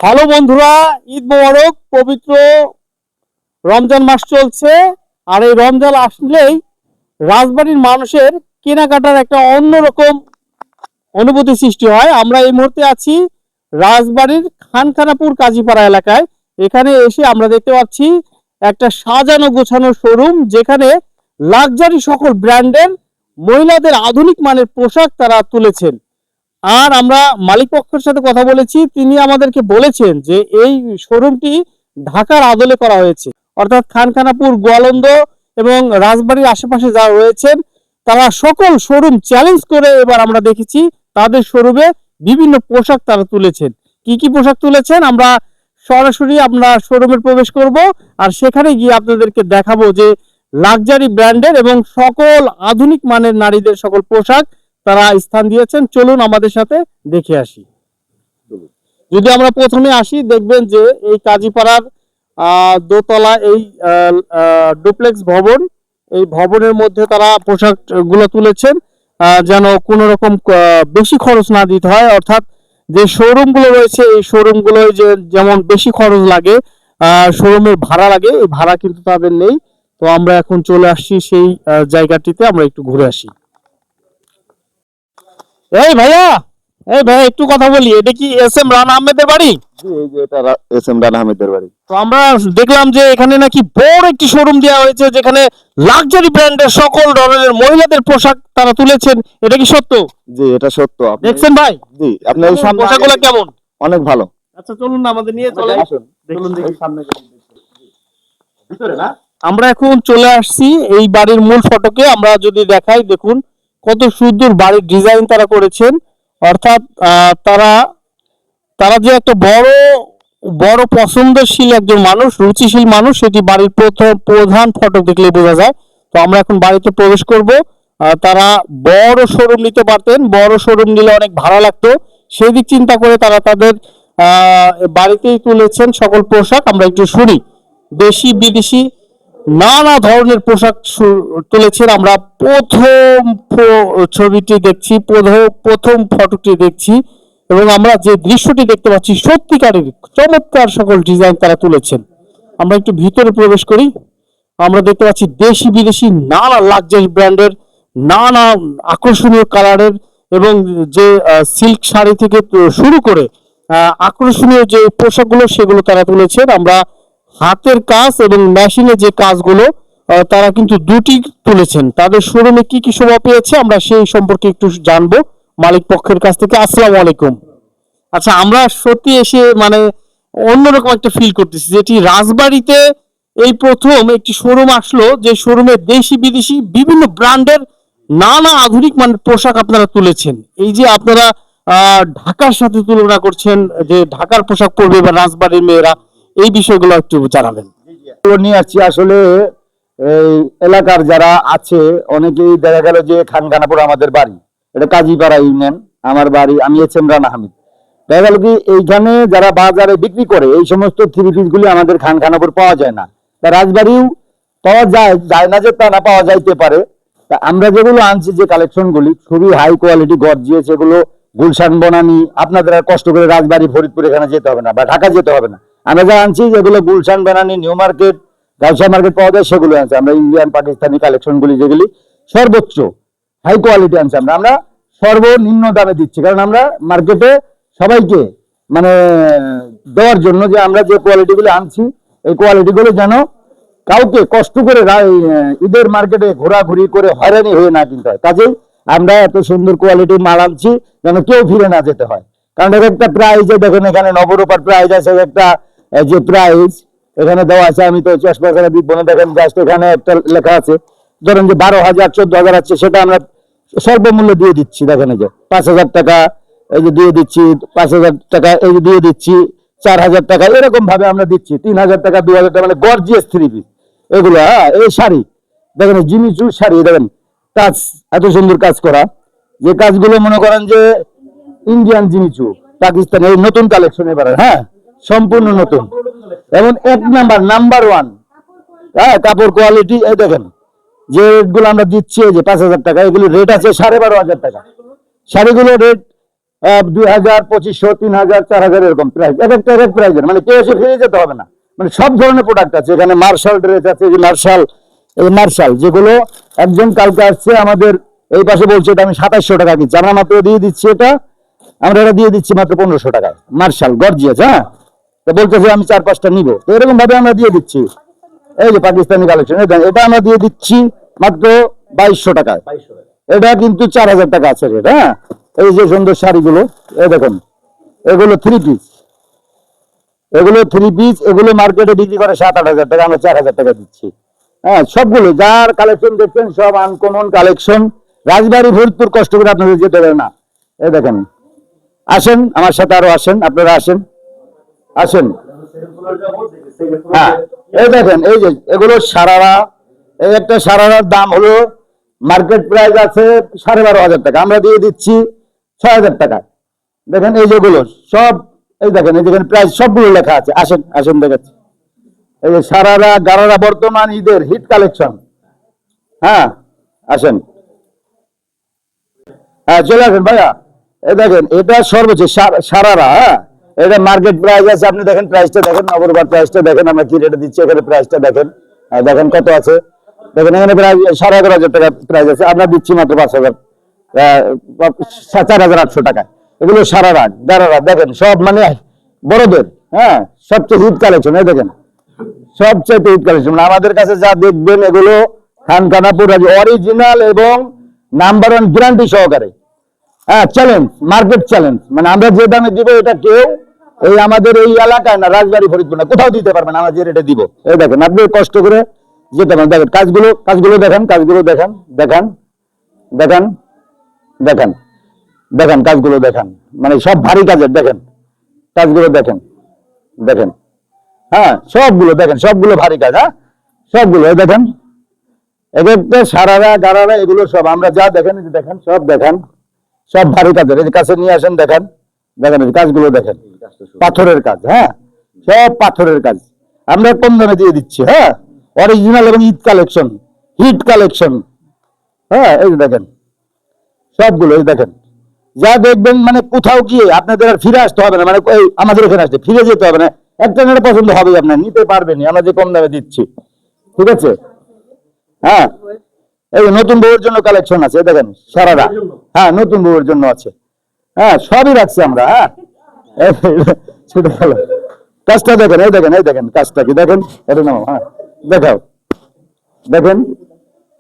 Hello বন্ধুরা, ঈদ মোবারক। পবিত্র রমজান মাস চলছে, আর এই রমজান আসলেই রাজবাড়ির মানুষের কেনাকাটার একটা অন্যরকম অনুভূতি সৃষ্টি হয়। আমরা এই মুহূর্তে আছি রাজবাড়ির খানখানাপুর কাজীপাড়া এলাকায়। এখানে এসে আমরা দেখতে পাচ্ছি একটা সাজানো গোছানো শোরুম, যেখানে লাক্সারি সকল ব্র্যান্ডের মহিলাদের আধুনিক মানের পোশাক তারা তুলেছেন। আর আমরা মালিক পক্ষের সাথে কথা বলেছি, তিনি আমাদেরকে বলেছেন যে এই শোরুমটি ঢাকার আদলে করা হয়েছে, অর্থাৎ খানখানাপুর, গোয়ালন্দ এবং রাজবাড়ির আশেপাশে যারা রয়েছেন তারা সকল শোরুম চ্যালেঞ্জ করে এবার আমরা দেখেছি তাদের শোরুমে বিভিন্ন পোশাক তারা তুলেছেন। কি কি পোশাক তুলেছেন আমরা সরাসরি আমরা শোরুমে প্রবেশ করব, আর সেখানে গিয়ে আপনাদেরকে দেখাবো যে লাক্সারি ব্র্যান্ডের এবং সকল আধুনিক মানের নারীদের সকল পোশাক তারা স্থান দিয়েছেন। চলুন আমাদের সাথে দেখে আসি। যদি আমরা প্রথমে আসি, দেখবেন যে এই কাজীপাড়ার দোতলা এই ডুপ্লেক্স ভবন, এই ভবনের মধ্যে তারা পোশাক গুলো তুলেছেন যেন কোনো রকম বেশি খরচ না দিতে হয়। অর্থাৎ যে শোরুম গুলো রয়েছে এই শোরুম গুলো যে যেমন বেশি খরচ লাগে, শোরুমের ভাড়া লাগে, এই ভাড়া কিন্তু তাদের নেই। তো আমরা এখন চলে আসছি সেই জায়গাটিতে, আমরা একটু ঘুরে আসি। এই ভাইয়া, এই ভাইয়া একটু কথা বলি, এটা কি এস এম রানা আহমেদের বাড়ি? জি, এই যে এটা এস এম রানা আহমেদের বাড়ি। তো আমরা দেখলাম যে এখানে নাকি বড় একটি শোরুম দেওয়া হয়েছে, যেখানে লাক্সারি ব্র্যান্ডের সকল ধরনের মহিলাদের পোশাক তারা তুলেছেন। এটা কি সত্য? জি, এটা সত্য। দেখছেন ভাই? জি, আপনার এই সামনে পোশাকগুলো কেমন? অনেক ভালো। আচ্ছা চলুন না, আমাদের নিয়ে চলে আসুন, চলুন দেখি সামনে ভিতরে না। আমরা এখন চলে আসছি এই বাড়ির মূল ফটকে। আমরা যদি দেখাই, দেখুন কত সুন্দর বাড়ির ডিজাইন তারা করেছেন। অর্থাৎ তারা তারা যে একটা বড় বড় পছন্দশীল একজন মানুষ, রুচিশীল মানুষ, সেটি বাড়ির প্রধান ফটক দেখলেই বোঝা যায়। তো আমরা এখন বাড়িতে প্রবেশ করব। তারা বড় শোরুম নিতে পারতেন, বড় শোরুম নিলে অনেক ভাড়া লাগতো, সেই দিক চিন্তা করে তারা তাদের বাড়িতেই তুলেছেন সকল পোশাক। আমরা একটু শুনি, দেশি বিদেশি নানা ধরনের পোশাক তুলেছেন। আমরা প্রথম ছবিটি দেখছি, প্রথম ফটোটি দেখছি, এবং আমরা যে দৃশ্যটি দেখতে পাচ্ছি সত্যিকারের চমৎকার সকল ডিজাইন তারা তুলেছেন। আমরা একটু ভিতরে প্রবেশ করি। আমরা দেখতে পাচ্ছি দেশি বিদেশি নানা লাক্সারি ব্র্যান্ডের, নানা আকর্ষণীয় কালারের, এবং যে সিল্ক শাড়ি থেকে শুরু করে আকর্ষণীয় যে পোশাকগুলো সেগুলো তারা তুলেছেন। আমরা হাতের কাজ এবং মেশিনে যে কাজগুলো তারা কিন্তু দুটি তুলেছেন। তাদের শোরুমে কি কি শোভা পেয়েছে আমরা সেই সম্পর্কে একটু জানবো মালিক পক্ষের কাছ থেকে। আসসালামু আলাইকুম। আচ্ছা, আমরা সত্যি এসে মানে অন্যরকম একটা ফিল করতেছি, যেটি রাজবাড়িতে এই প্রথম একটি শোরুম আসলো, যে শোরুমে দেশি বিদেশি বিভিন্ন ব্র্যান্ডের নানা আধুনিক মানের পোশাক আপনারা তুলেছেন। এই যে আপনারা ঢাকার সাথে তুলনা করছেন, যে ঢাকার পোশাক পরবে বা রাজবাড়ির মেয়েরা, এই বিষয়গুলো একটু জানাবেন। নিয়ে আসছি আসলে এই এলাকার যারা আছে অনেকেই দেখা গেল যে খানখানাপুর আমাদের বাড়ি, এটা কাজীপাড়া ইউনিয়ন আমার বাড়ি, আমি এস এম রানা আহমেদ। দেখা গেল কি এইখানে যারা বাজারে বিক্রি করে এই সমস্ত থ্রি পিস গুলি আমাদের খানখানাপুর পাওয়া যায় না, তা রাজবাড়িও পাওয়া যায়, যায় না যে তা না, পাওয়া যাইতে পারে। তা আমরা যেগুলো আনছি যে কালেকশন গুলি খুবই হাই কোয়ালিটি গর্জিয়াস, এগুলো গুলশান বনানি, আপনাদের আর কষ্ট করে রাজবাড়ি ফরিদপুর এখানে যেতে হবে না বা ঢাকা যেতে হবে না। আমরা যা আনছি যেগুলো Gulshan Banani, new market, Gausia market পাওয়া যায় সেগুলো আনছি আমরা। ইন্ডিয়ান পাকিস্তানি কালেকশন গুলি যেগুলি সর্বোচ্চ হাই কোয়ালিটি আনছি আমরা। আমরা সর্বনিম্ন দামে দিচ্ছি, কারণ আমরা মার্কেটে সবাইকে মানে দেওয়ার জন্য যে আমরা যে কোয়ালিটি গুলো আনছি এই কোয়ালিটি গুলো যেন কাউকে কষ্ট করে ঈদের মার্কেটে ঘোরাঘুরি করে হয়রানি হয়ে না কিনতে হয়। কাজেই আমরা এত সুন্দর কোয়ালিটির মাল আনছি যেন কেউ ফিরে না যেতে হয়। কারণ এর একটা প্রাইজ দেখেন, এখানে নবরূপার প্রাইজ আছে, একটা যে প্রাইজ এখানে দেওয়া আছে, আমি তো চেষ্টা করে দিব না, দেখেন জাস্ট এখানে একটা লেখা আছে, ধরেন যে 12,000 14,000 আছে, সেটা আমরা স্বল্পমূল্য দিয়ে দিচ্ছি। দেখেন এই যে 5,000 টাকা এই যে দিয়ে দিচ্ছি, 5,000 টাকা এই যে দিয়ে দিচ্ছি, 4,000 টাকা এরকম ভাবে আমরা দিচ্ছি, 3,000 টাকা, 2,000 টাকা, মানে গর্জিয়াস থ্রি পিস এগুলো। হ্যাঁ, এই শাড়ি দেখেন, জিমিচু শাড়ি দেখেন, কাজ এত সুন্দর কাজ করা, যে কাজগুলো মনে করেন যে ইন্ডিয়ান জিমিচু, পাকিস্তানি, এই নতুন কালেকশন এবার। হ্যাঁ, সম্পূর্ণ নতুন এবং এক নাম্বার ওয়ান। হ্যাঁ, কাপড় কোয়ালিটি এই দেখেন, যে রেটগুলো আমরা দিচ্ছি এই যে 5,000 টাকা, এগুলো রেট আছে 12,500 টাকা। শাড়িগুলো রেট 2000, 2500, 3000, 4000 এরকম প্রাইস, এক এক প্রাইজের, মানে কেউ এসে ফিরে যেতে হবে না, মানে সব ধরনের প্রোডাক্ট আছে এখানে। মার্শাল ড্রেস আছে, এই মার্শাল, এই মার্শাল যেগুলো একজন কালকে আসছে আমাদের এই পাশে বলছে এটা আমি 2700 টাকা দিচ্ছি, আমরা মাত্র দিয়ে দিচ্ছি এটা, আমরা এটা দিয়ে দিচ্ছি মাত্র 1500 টাকায়। মার্শাল গর্জিয়াস, হ্যাঁ, তো বলতেছে আমি 4-5টা নিবো, তো এরকম ভাবে আমরা দিয়ে দিচ্ছি। এই যে পাকিস্তানি কালেকশন, এটা আমরা দিয়ে দিচ্ছি মাত্র 2200 টাকায়। এটা কিন্তু 4000 টাকা আছে রেট, হ্যাঁ। এই যে সুন্দর শাড়িগুলো, এই দেখুন, এগুলো 3 পিস, এগুলো 3 পিস, এগুলো মার্কেটে বিক্রি করে 7-8 হাজার টাকা, আমরা 4000 টাকা দিচ্ছি, হ্যাঁ। সবগুলো যার কালেকশন দেখছেন সব আনকমন কালেকশন। রাজবাড়ী ফরিদপুর কষ্ট করে আপনাদের যেতে হবে না। এই দেখেন, আসেন আমার সাথে, আরো আসেন, আপনারা আসেন, আসেন, হ্যাঁ। এই দেখেন, এই যে এগুলো সারারা, এই একটা সারারার দাম হলো মার্কেট প্রাইস আছে 12,500 টাকা, আমরা দিয়ে দিচ্ছি 6,000 টাকা। দেখেন এই যেগুলো সব, এই দেখেন, এই দেখেন প্রাইস সবগুলো লেখা আছে, আসেন আসেন দেখাচ্ছি। এই যে সারারা গারারা বর্তমান ঈদের হিট কালেকশন, হ্যাঁ, আসেন, হ্যাঁ চলে আসেন ভাইয়া। এই দেখেন এটা সর্বোচ্চ সারারা, হ্যাঁ, এটা মার্কেট প্রাইস আছে, আপনি দেখেন প্রাইসটা দেখেন, নগরবাদ প্রাইসটা দেখেন, আমরা কি রেটে দিচ্ছি, এখানে প্রাইসটা দেখেন, দেখেন কত আছে, দেখেন এখানে প্রায় 11,500 টাকা প্রাইস আছে, আমরা দিচ্ছি মাত্র 4,800 টাকায়। এগুলো সারারা গারারা দেখেন সব মানে বড়দের, হ্যাঁ, সবচেয়ে হিট কালেকশন। এই দেখেন সবচেয়ে হিট কালেকশন, আমাদের কাছে যা দেখবেন এগুলো খানখানাপুর অরিজিনাল এবং নাম্বার 1 গ্যারান্টি সহকারে, হ্যাঁ, চ্যালেঞ্জ, মার্কেট চ্যালেঞ্জ, মানে আমরা যে দামে দিব এটা কেউ এই আমাদের এই এলাকায় না, রাজবাড়ী ফরিদপুর না, কোথাও দিতে পারবেন আমরা যে রেটে দিব। এই দেখেন আপনি কষ্ট করে যেতে পারেন, দেখেন কাজগুলো দেখেন, কাজগুলো দেখেন, দেখেন দেখেন দেখেন দেখেন কাজগুলো দেখেন, মানে সব ভারী কাজের, দেখেন কাজগুলো দেখেন, দেখেন, হ্যাঁ, সবগুলো দেখেন, সবগুলো ভারী কাজ, হ্যাঁ, সবগুলো এই দেখেন, এক একটা সারারা গারারা এগুলো সব আমরা যা দেখেন, এই যে দেখেন সব দেখেন, সব ভারী কাজের। এই যে কাছে নিয়ে আসেন, দেখেন দেখেন এই কাজগুলো দেখেন, পাথরের কাজ, হ্যাঁ, সব পাথরের কাজ, আমরা কম দামে দিয়ে দিচ্ছি, হ্যাঁ, অরিজিনাল এবং ঈদ কালেকশন, হিট কালেকশন, হ্যাঁ। এই যে দেখেন সবগুলো, এই দেখেন যা দেখবেন, মানে কোথাও গিয়ে আপনাদের আর ফিরে আসতে হবে না, মানে এই আমাদের এখানে আসতে ফিরে যেতে হবে না, একটা নেড়ে পছন্দ হবে, আপনার নিতে পারবেন, আমরা যে কম দামে দিচ্ছি, ঠিক আছে, হ্যাঁ। এই যে নতুন বউয়ের জন্য কালেকশন আছে, এই দেখেন সারারা, হ্যাঁ, নতুন বউয়ের জন্য আছে, হ্যাঁ, সবই রাখছি আমরা, হ্যাঁ। সেটা ভালো, কাজটা দেখেন, এই দেখেন, এই দেখেন কাজটা কি দেখেন, এটা নাও, হ্যাঁ, দেখাও, দেখেন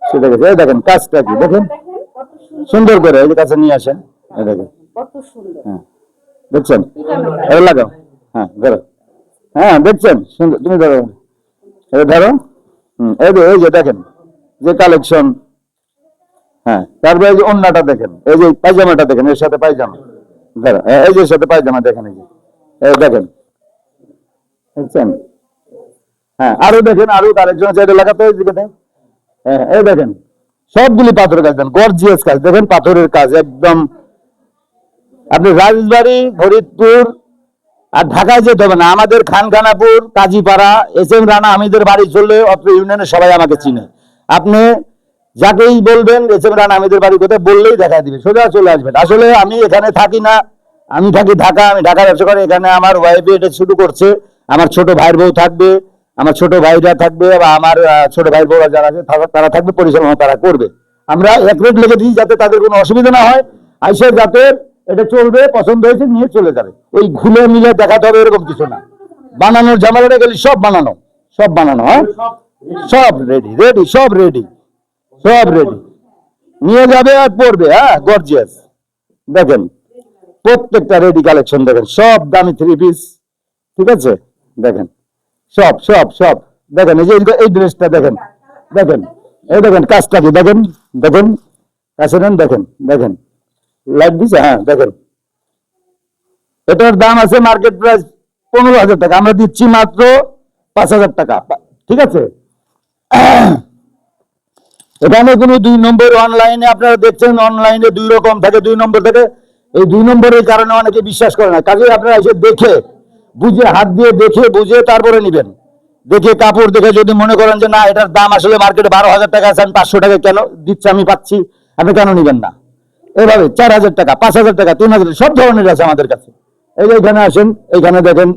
সেটা গেছে, এই দেখেন কাজটা কি দেখেন, সুন্দর করে এই যে কাছে নিয়ে আসেন, এই দেখেন, হ্যাঁ, দেখছেন, এটা লাগাও, হ্যাঁ ধরো, হ্যাঁ দেখছেন সুন্দর, তুমি ধরো, এই ধরো, এই যে দেখেন যে কালেকশন, হ্যাঁ। তারপরে এই যে ওন্নাটা দেখেন, এই যে পায়জামাটা দেখেন, এর সাথে পায়জামা, ধরো এই যে সাথে পায়জামা দেখেন, এই যে এই দেখেন, দেখছেন, হ্যাঁ, আরো দেখেন, আরো কালেকশন আছে, এটা লাগাতে হয় দেখেন, হ্যাঁ, এই দেখেন সবগুলি পাথরের কাজ, দেন গর্জিয়াস কাজ, দেখেন পাথরের কাজ একদম। আপনি রাজবাড়ী ফরিদপুর আর ঢাকায় যেতে হবে না, আমাদের খানখানাপুর কাজীপাড়া SM রানা হামিদের বাড়ি চললে অত্র ইউনিয়নের সবাই আমাকে চিনে, আপনি যাকেই বলবেন SM রানা হামিদের বাড়ি কোথায় বললেই দেখা দিবে, সোজা চলে আসবেন। আসলে আমি এখানে থাকি না, আমি থাকি ঢাকা, আমি ঢাকা ব্যবসা করি, এখানে আমার ওয়াইফ এটা শুরু করছে, আমার ছোট ভাইয়ের বউ থাকবে, আমার ছোট ভাইরা থাকবে, বা আমার ছোট ভাই বউরা যারা আছে তারা থাকবে, পরিচালনা তারা করবে। আমরা এক রেট লিখে দিই যাতে তাদের কোনো অসুবিধা না হয়, আইসে যাতে এটা চলবে, পছন্দ হয়েছে নিয়ে চলে যাবে, ওই ঘুলে মিলে দেখাতে হবে এরকম কিছু না। বানানোর ঝামেলাটা গেলে সব বানানো, সব বানানো, হ্যাঁ, সব রেডি রেডি, সব রেডি, সব রেডি, নিয়ে যাবে আর পড়বে, হ্যাঁ, গর্জিয়াস, দেখেন প্রত্যেকটা রেডি কালেকশন, দেখেন সব দামি 3 পিস, ঠিক আছে, দেখেন সব সব সব দেখেন, এই যে এই ড্রেসটা দেখেন, দেখেন এই দেখেন কাজটা কি দেখেন, দেখেন কাছে নেন, দেখেন দেখেন লাইট দিছে, হ্যাঁ দেখেন, এটার দাম আছে মার্কেট প্রাইস 15,000 টাকা, আমরা দিচ্ছি মাত্র 5,000 টাকা, ঠিক আছে। এখানে কোনো 2 নম্বর, অনলাইনে আপনারা দেখছেন অনলাইনে 2 রকম থাকে, 2 নম্বর থাকে, এই 2 নম্বরের কারণে অনেকে বিশ্বাস করে না, কাজে আপনারা এসে দেখে বুঝে, হাত দিয়ে দেখে বুঝে তারপরে নিবেন, দেখে কাপড় দেখে যদি মনে করেন যে না এটার দাম আসলে মার্কেটে 12,000 টাকা আছে, আমি 500 টাকা কেন দিচ্ছি, আমি পাচ্ছি, আপনি কেন নিবেন না, এভাবে 4,000 টাকা, 5,000 টাকা, 3,000, সব ধরনের আছে আমাদের কাছে। এই যে এখানে আসেন, এইখানে দেখেন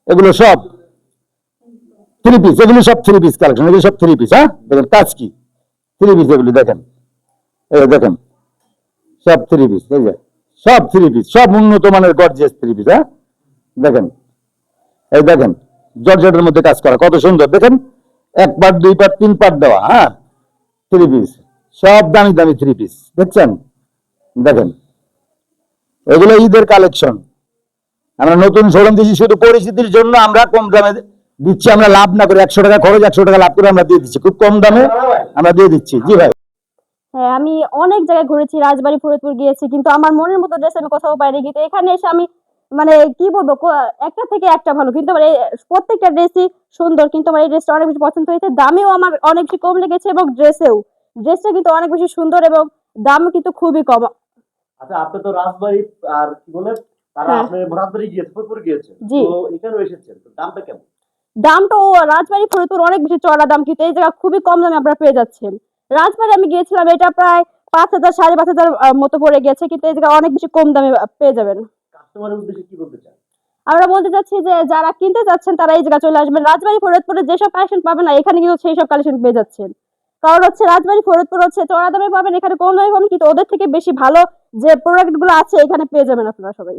এগুলো সব 3 পিস, এগুলো সব 3 পিস কালেকশন, এগুলো সব 3 পিস। হ্যাঁ, দেখেন কাজ কি 3 পিস, এগুলি দেখেন, এই দেখেন সব 3 পিস, এই যে সব 3 পিস, সব উন্নত মানের গর্জিয়াস 3 পিস। হ্যাঁ, দেখেন, এই দেখেন জর্জেটের মধ্যে কাজ করা কত সুন্দর, দেখেন 1 পার্ট 2 পার্ট 3 পার্ট দেওয়া। হ্যাঁ, 3 পিস, সব দামি দামি 3 পিস, দেখছেন, দেখেন এগুলো ঈদের কালেকশন। আমরা নতুন শোরুম দিচ্ছি শুধু পরিচিতির জন্য, আমরা কম দামে দিচ্ছি, আমরা লাভ না করে 100 টাকা খরচ 100 টাকা লাভ করে আমরা দিয়ে দিচ্ছি, খুব কম দামে আমরা দিয়ে দিচ্ছি। জি ভাই। হ্যাঁ, আমি অনেক জায়গায় ঘুরেছি, রাজবাড়ি, ফরিদপুর গিয়েছি, কিন্তু আমার মনের মতো ড্রেস আমি কোথাও পাইনি। কিন্তু এখানে এসে আমি মানে কি বলবো, একটা থেকে একটা ভালো, কিন্তু আমার প্রত্যেকটা ড্রেসই সুন্দর। কিন্তু আমার এই ড্রেসটা অনেক বেশি পছন্দ হয়েছে, দামেও আমার অনেক বেশি কম লেগেছে, এবং ড্রেসটা কিন্তু অনেক বেশি সুন্দর, এবং দামও কিন্তু খুবই কম। আচ্ছা, আপনি তো রাজবাড়ী আর কি বলে তারা হ্যাঁ। আপনি রাজবাড়ী গিয়েছেন, ফরিদপুর গিয়েছেন, জি। তো এখানেও এসেছেন, তো দামটা কেমন? দামটা রাজবাড়ি, ফরিদপুর অনেক বেশি চড়া দাম, কিন্তু এই জায়গা খুবই কম দামে আপনারা পেয়ে যাচ্ছেন। রাজবাড়ি আমি গিয়েছিলাম, এটা প্রায় 5,000 5,500 মতো পড়ে গেছে, কিন্তু এই জায়গা অনেক বেশি কম দামে পেয়ে যাবেন। কাস্টমারের উদ্দেশ্যে কি বলতে চান? আমরা বলতে চাচ্ছি যে যারা কিনতে চাচ্ছেন তারা এই জায়গা চলে আসবেন। রাজবাড়ি, ফরিদপুরে যেসব কালেকশন পাবেন না, এখানে কিন্তু সেই সব কালেকশন পেয়ে যাচ্ছেন। কারণ হচ্ছে রাজবাড়ি, ফরিদপুর হচ্ছে চড়া দামে পাবেন, এখানে কম দামে পাবেন, কিন্তু ওদের থেকে বেশি ভালো যে প্রোডাক্ট গুলো আছে এখানে পেয়ে যাবেন আপনারা সবাই।